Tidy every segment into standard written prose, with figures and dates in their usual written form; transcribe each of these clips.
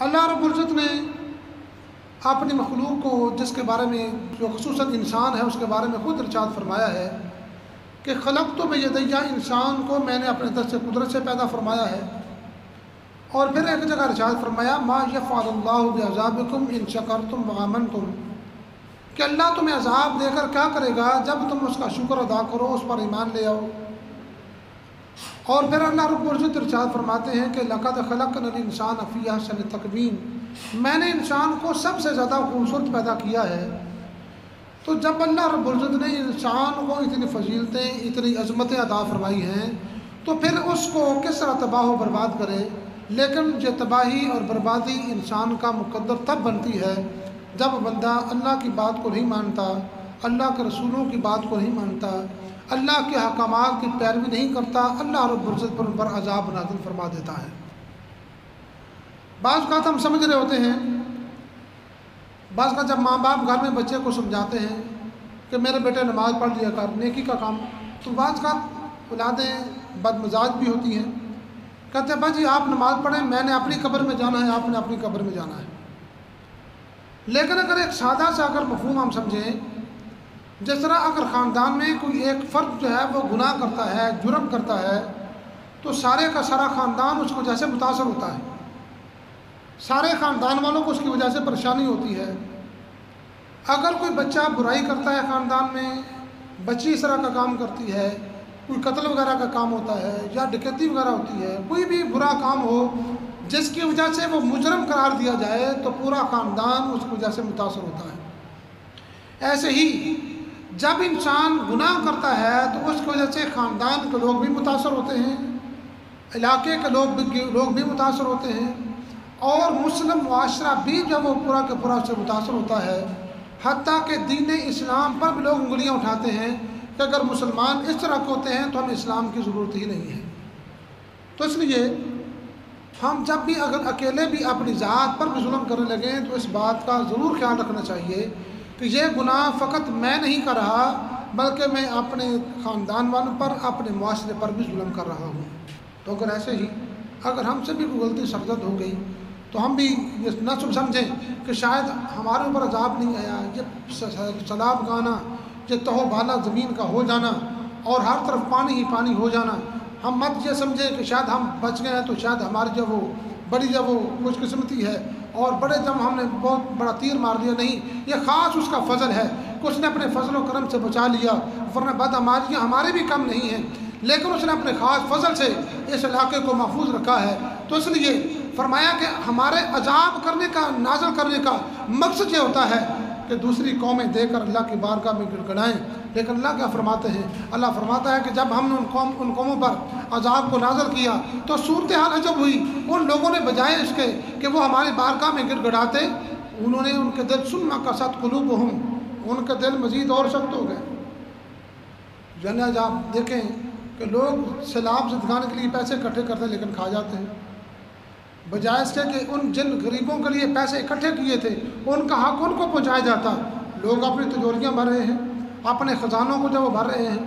اللہ رب العزت نے اپنی مخلوق کو جس کے بارے میں جو خصوصاً انسان ہے اس کے بارے میں خود ارشاد فرمایا ہے کہ خلقت بیدیہ، انسان کو میں نے اپنے دست قدرت سے پیدا فرمایا ہے. اور پھر ایک جگہ ارشاد فرمایا ما یفعل اللہ بعذابکم ان شکرتم وآمنتم، کہ اللہ تمہیں عذاب دے کر کیا کرے گا جب تم اس کا شکر ادا کرو، اس پر ایمان لے آؤ. اور پھر اللہ رب العزت ارشاد فرماتے ہیں کہ لقد خلقنا الانسان فی احسن تقویم، میں نے انسان کو سب سے زیادہ خوبصورت پیدا کیا ہے. تو جب اللہ رب العزت نے انسان کو اتنی فضیلتیں، اتنی عظمتیں عطا فرمائی ہیں، تو پھر اس کو کس طرح تباہ و برباد کرے. لیکن یہ تباہی اور بربادی انسان کا مقدر تب بنتی ہے جب بندہ اللہ کی بات کو نہیں مانتا، اللہ کے رسولوں کی بات کو نہیں مانتا، اللہ کے احکامات کی پیروی نہیں کرتا. اللہ رب العزت پر ان پر عذاب نازل فرما دیتا ہے. بعض اوقات ہم سمجھ رہے ہوتے ہیں، بعض اوقات جب ماں باپ گھر میں بچے کو سمجھاتے ہیں کہ میرے بیٹے نماز پڑھ لیا کر، نیکی کا کام، تو بعض اوقات اولادیں بد مزاج بھی ہوتی ہیں، کہتے ہیں بھائی جی آپ نماز پڑھیں، میں نے اپنی قبر میں جانا ہے، آپ نے اپنی قبر میں جانا ہے. لیکن اگر ایک سادہ سا اگر مفہوم ہم سمجھیں، جس طرح اگر خاندان میں کوئی ایک فرد جو ہے وہ گناہ کرتا ہے، جرم کرتا ہے، تو سارے کا سارا خاندان اس کی وجہ سے متاثر ہوتا ہے، سارے خاندان والوں کو اس کی وجہ سے پریشانی ہوتی ہے. اگر کوئی بچہ برائی کرتا ہے خاندان میں، بچی اس طرح کا کام کرتی ہے، کوئی قتل وغیرہ کا کام ہوتا ہے یا ڈکیتی وغیرہ ہوتی ہے، کوئی بھی برا کام ہو جس کی وجہ سے وہ مجرم قرار دیا جائے، تو پورا خاندان اس کی وجہ سے متاثر ہوتا ہے. ایسے ہی جب انسان گناہ کرتا ہے تو اس کی وجہ سے خاندان کے لوگ بھی متاثر ہوتے ہیں، علاقے کے لوگ بھی متاثر ہوتے ہیں، اور مسلم معاشرہ بھی جب وہ پورا کے پورا سے متاثر ہوتا ہے. حتیٰ کہ دین اسلام پر بھی لوگ انگلیاں اٹھاتے ہیں کہ اگر مسلمان اس طرح کے ہوتے ہیں تو ہمیں اسلام کی ضرورت ہی نہیں ہے. تو اس لیے ہم جب بھی اگر اکیلے بھی اپنی ذات پر بھی ظلم کرنے لگیں تو اس بات کا ضرور خیال رکھنا چاہیے کہ یہ گناہ فقط میں نہیں کر رہا، بلکہ میں اپنے خاندان والوں پر، اپنے معاشرے پر بھی ظلم کر رہا ہوں. تو اگر ایسے ہی اگر ہم سے بھی کوئی غلطی سرزد ہو گئی تو ہم بھی یہ نہ سمجھیں کہ شاید ہمارے اوپر عذاب نہیں آیا، یہ سیلاب گانا، یہ تہو بالا زمین کا ہو جانا اور ہر طرف پانی ہی پانی ہو جانا، ہم مت یہ سمجھیں کہ شاید ہم بچ گئے ہیں تو شاید ہماری جو وہ بڑی جو وہ خوش قسمتی ہے اور بڑے جب ہم نے بہت بڑا تیر مار دیا. نہیں، یہ خاص اس کا فضل ہے کہ اس نے اپنے فضل و کرم سے بچا لیا، ورنہ بدعمالیاں ہمارے بھی کم نہیں ہیں، لیکن اس نے اپنے خاص فضل سے اس علاقے کو محفوظ رکھا ہے. تو اس لیے فرمایا کہ ہمارے عذاب کرنے کا، نازل کرنے کا مقصد یہ ہوتا ہے کہ دوسری قومیں دے کر اللہ کی بارگاہ میں گڑگڑائیں. لیکن اللہ کیا فرماتے ہیں؟ اللہ فرماتا ہے کہ جب ہم نے ان قوموں پر عذاب کو نازل کیا تو صورتحال عجب ہوئی. ان لوگوں نے بجائے اس کے کہ وہ ہماری بارگاہ میں گڑگڑاتے، انہوں نے ان کے دل سنما قست قلوبہم، ان کے دل مزید اور سخت ہو گئے. یعنی آج آپ دیکھیں کہ لوگ سیلاب سے دکھانے کے لیے پیسے اکٹھے کرتے ہیں لیکن کھا جاتے ہیں، بجائے اس کے کہ ان جن غریبوں کے لیے پیسے اکٹھے کیے تھے ان کا حق ان کو پہنچایا جاتا. لوگ اپنی تجوریاں بھر رہے ہیں، اپنے خزانوں کو جب وہ بھر رہے ہیں.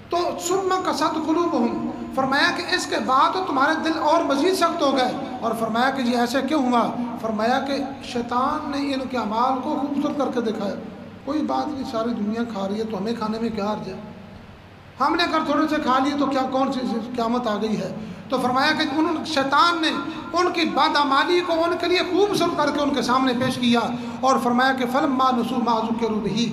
تو ثم قست قلوبہم، فرمایا کہ اس کے بعد تو تمہارے دل اور مزید سخت ہو گئے. اور فرمایا کہ یہ ایسے کیوں ہوا؟ فرمایا کہ شیطان نے ان کے اعمال کو خوبصورت کر کے دکھایا. کوئی بات نہیں، ساری دنیا کھا رہی ہے تو ہمیں کھانے میں کیا حرج ہے، ہم نے اگر تھوڑے سے کھا لیے تو کیا کون سی قیامت آ گئی ہے. تو فرمایا کہ شیطان نے ان کی بدعمالی کو ان کے لیے خوبصورت کر کے ان کے سامنے پیش کیا. اور فرمایا کہ فلما نسوا ما ذکروا بہ،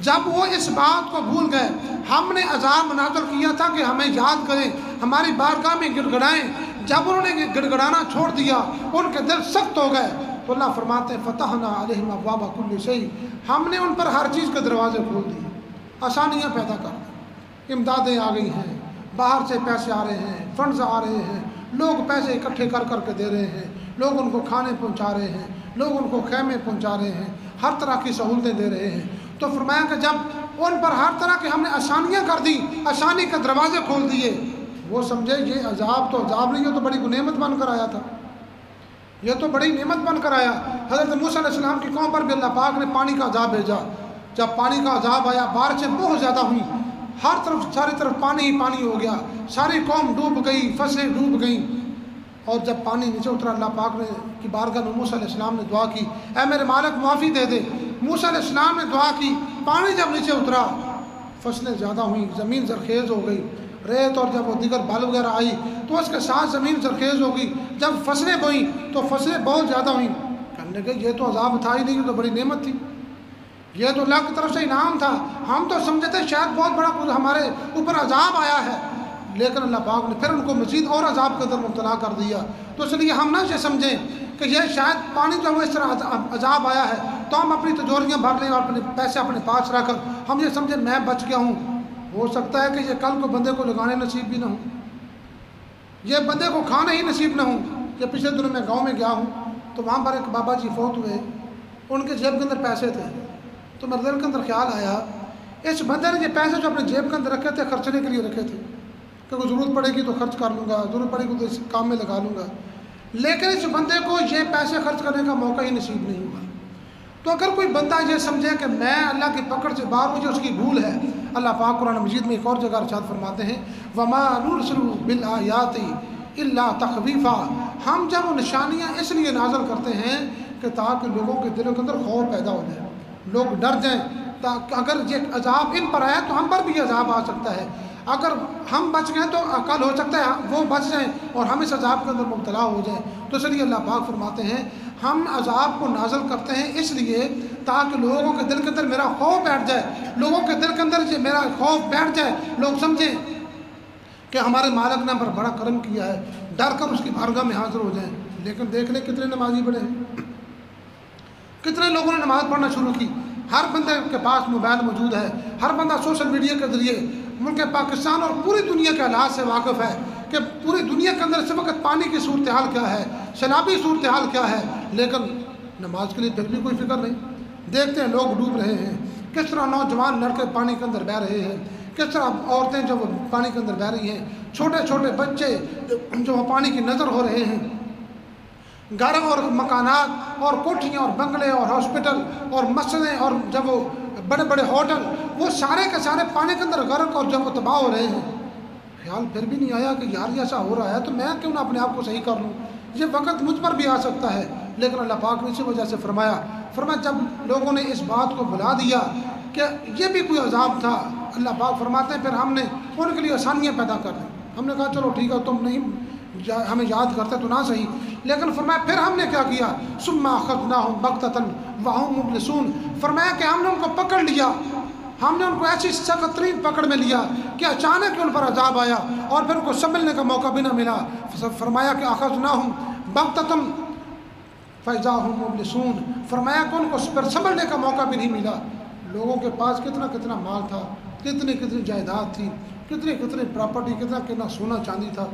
جب وہ اس بات کو بھول گئے، ہم نے عذاب نازل کیا تھا کہ ہمیں یاد کریں، ہماری بارگاہ میں گڑگڑائیں. جب انہوں نے گڑگڑانا چھوڑ دیا ان کے دل سخت ہو گئے. تو اللہ فرماتے ہیں فتحنا علیہم ابواب کل شیء، ہم نے ان پر ہر چیز کے دروازے کھول دیے، آسانیاں پیدا کر دی. امدادیں آ گئی ہیں، باہر سے پیسے آ رہے ہیں، فنڈز آ رہے ہیں، لوگ پیسے اکٹھے کر کر کے دے رہے ہیں، لوگ ان کو کھانے پہنچا رہے ہیں، لوگ ان کو خیمے پہنچا رہے ہیں، ہر طرح کی سہولتیں دے رہے ہیں. تو فرمایا کہ جب ان پر ہر طرح کی ہم نے آسانیاں کر دی، آسانی کے دروازے کھول دیے، وہ سمجھے یہ عذاب تو عذاب نہیں، یہ تو بڑی نعمت بن کر آیا تھا، یہ تو بڑی نعمت بن کر آیا. حضرت موسیٰ علیہ السلام کی قوم پر بھی اللہ پاک نے پانی کا عذاب بھیجا. جب پانی کا عذاب آیا، بارشیں بہت زیادہ ہوئیں، ہر طرف چاری طرف پانی ہی پانی ہو گیا، ساری قوم ڈوب گئی، فصلیں ڈوب گئیں. اور جب پانی نیچے اترا اللہ پاک نے کی بارگاہ میں موسیٰ علیہ السلام نے دعا کی، اے میرے مالک معافی دے دے۔ موسیٰ علیہ السلام نے دعا کی، پانی جب نیچے اترا فصلیں زیادہ ہوئیں، زمین زرخیز ہو گئی، ریت اور جب وہ دیگر بال وغیرہ آئی تو اس کے ساتھ زمین زرخیز ہو گئی، جب فصلیں بوئیں تو فصلیں بہت زیادہ ہوئیں۔ کہنے لگے یہ تو عذاب تھا ہی نہیں، یہ تو بڑی نعمت تھی، یہ تو اللہ کی طرف سے انعام تھا، ہم تو سمجھتے تھے شاید بہت بڑا کچھ ہمارے اوپر عذاب آیا ہے، لیکن اللہ پاک نے پھر ان کو مزید اور عذاب کے اندر مبتلا کر دیا۔ تو اس لیے ہم نہ یہ سمجھیں کہ یہ شاید پانی جو ہے اس طرح عذاب آیا ہے تو ہم اپنی تجوریاں بھر لیں اور اپنے پیسے اپنے پاس رکھ کر ہم یہ سمجھیں میں بچ گیا ہوں۔ ہو سکتا ہے کہ یہ کل کو بندے کو لگانے نصیب بھی نہ ہوں، یہ بندے کو کھانا ہی نصیب نہ ہوں۔ یہ پچھلے دنوں میں گاؤں میں گیا ہوں تو وہاں پر ایک بابا جی فوت ہوئے، ان کے جیب کے اندر پیسے تھے، تو میرے دل کے اندر خیال آیا اس بندے نے یہ پیسے جو اپنے جیب کے اندر رکھے تھے خرچنے کے لیے رکھے تھے کہ کوئی ضرورت پڑے گی تو خرچ کر لوں گا، ضرورت پڑے گی تو اس کام میں لگا لوں گا، لیکن اس بندے کو یہ پیسے خرچ کرنے کا موقع ہی نصیب نہیں ہوا۔ تو اگر کوئی بندہ یہ سمجھے کہ میں اللہ کی پکڑ سے باہر ہوں، جو اس کی بھول ہے، اللہ پاک قرآن مجید میں ایک اور جگہ ارشاد فرماتے ہیں وَمَا نُرْسِلُ بِالْآيَاتِ إِلَّا تَخْوِيفًا، ہم جب وہ نشانیاں اس لیے نازل کرتے ہیں کہ تاکہ لوگوں کے دلوں کے اندر خوف پیدا ہو جائے، لوگ ڈر جائیں، تاکہ اگر یہ عذاب ان پر آیا تو ہم پر بھی عذاب آ سکتا ہے، اگر ہم بچ گئے تو کل ہو سکتا ہے وہ بچ جائیں اور ہم اس عذاب کے اندر مبتلا ہو جائیں۔ تو اس لیے اللہ پاک فرماتے ہیں ہم عذاب کو نازل کرتے ہیں اس لیے تاکہ لوگوں کے دل کے اندر میرا خوف بیٹھ جائے، لوگوں کے دل کے اندر یہ میرا خوف بیٹھ جائے، لوگ سمجھیں کہ ہمارے مالک نے ہم پر بڑا کرم کیا ہے، ڈر کر اس کی بارگاہ میں حاضر ہو جائیں۔ لیکن دیکھ لیں کتنے نمازی بڑے ہیں، کتنے لوگوں نے نماز پڑھنا شروع کی، ہر بندے کے پاس موبائل موجود ہے، ہر بندہ سوشل میڈیا کے ذریعے ملک پاکستان اور پوری دنیا کے حالات سے واقف ہے کہ پوری دنیا کے اندر اس وقت پانی کی صورتحال کیا ہے، سیلابی صورتحال کیا ہے، لیکن نماز کے لیے پھر بھی کوئی فکر نہیں۔ دیکھتے ہیں لوگ ڈوب رہے ہیں، کس طرح نوجوان لڑکے پانی کے اندر بہہ رہے ہیں، کس طرح عورتیں جو پانی کے اندر بہہ رہی ہیں، چھوٹے چھوٹے بچے جو پانی کی نظر ہو رہے ہیں، گھر اور مکانات اور کوٹھیاں اور بنگلے اور ہاسپٹل اور مسجدیں اور جب وہ بڑے بڑے ہوٹل وہ سارے کے سارے پانی کے اندر غرق اور جب وہ تباہ ہو رہے ہیں۔ خیال پھر بھی نہیں آیا کہ یار ایسا ہو رہا ہے تو میں کیوں نہ اپنے آپ کو صحیح کر لوں، یہ وقت مجھ پر بھی آ سکتا ہے، لیکن اللہ پاک نے اسی وجہ سے فرمایا جب لوگوں نے اس بات کو بھلا دیا کہ یہ بھی کوئی عذاب تھا، اللہ پاک فرماتے ہیں پھر ہم نے ان کے لیے آسانیاں پیدا کر دیں۔ ہم نے کہا چلو ٹھیک ہے تم نہیں ہمیں یاد کرتے تو نہ صحیح، لیکن فرمایا پھر ہم نے کیا کیا ثم اخذناهم بغتة وهم مبلسون، فرمایا کہ ہم نے ان کو پکڑ لیا، ہم نے ان کو ایسی سخت ترین پکڑ میں لیا کہ اچانک ان پر عذاب آیا اور پھر ان کو سنبھلنے کا موقع بھی نہ ملا۔ فرمایا کہ اخذناهم بغتة فإذا هم مبلسون، فرمایا کہ ان کو پھر سنبھلنے کا موقع بھی نہیں ملا۔ لوگوں کے پاس کتنا کتنا مال تھا، کتنی کتنی جائیداد تھی، کتنی کتنی پراپرٹی، کتنا کتنا سونا چاندی تھا،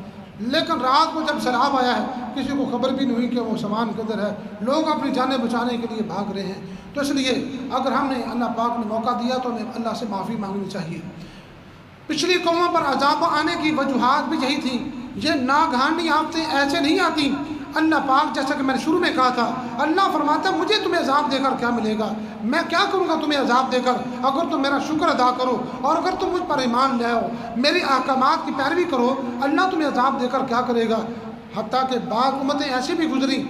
لیکن رات کو جب سیلاب آیا ہے کسی کو خبر بھی نہیں ہوئی کہ وہ سامان کے اندر ہے، لوگ اپنی جانیں بچانے کے لیے بھاگ رہے ہیں۔ تو اس لیے اگر ہم نے اللہ پاک نے موقع دیا تو ہمیں اللہ سے معافی مانگنی چاہیے۔ پچھلی قوموں پر عذاب آنے کی وجوہات بھی یہی تھیں، یہ ناگہانی آفتیں ایسے نہیں آتی۔ اللہ پاک جیسا کہ میں نے شروع میں کہا تھا، اللہ فرماتا ہے مجھے تمہیں عذاب دے کر کیا ملے گا، میں کیا کروں گا تمہیں عذاب دے کر، اگر تم میرا شکر ادا کرو اور اگر تم مجھ پر ایمان لے آؤ، میری احکامات کی پیروی کرو، اللہ تمہیں عذاب دے کر کیا کرے گا۔ حتیٰ کہ بعض امتیں ایسی بھی گزری،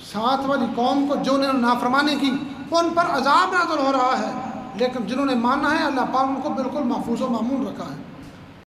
ساتھ والی قوم کو جو نے نافرمانی کی ان پر عذاب نازل ہو رہا ہے، لیکن جنہوں نے مانا ہے اللہ پاک ان کو بالکل محفوظ و معمون رکھا ہے۔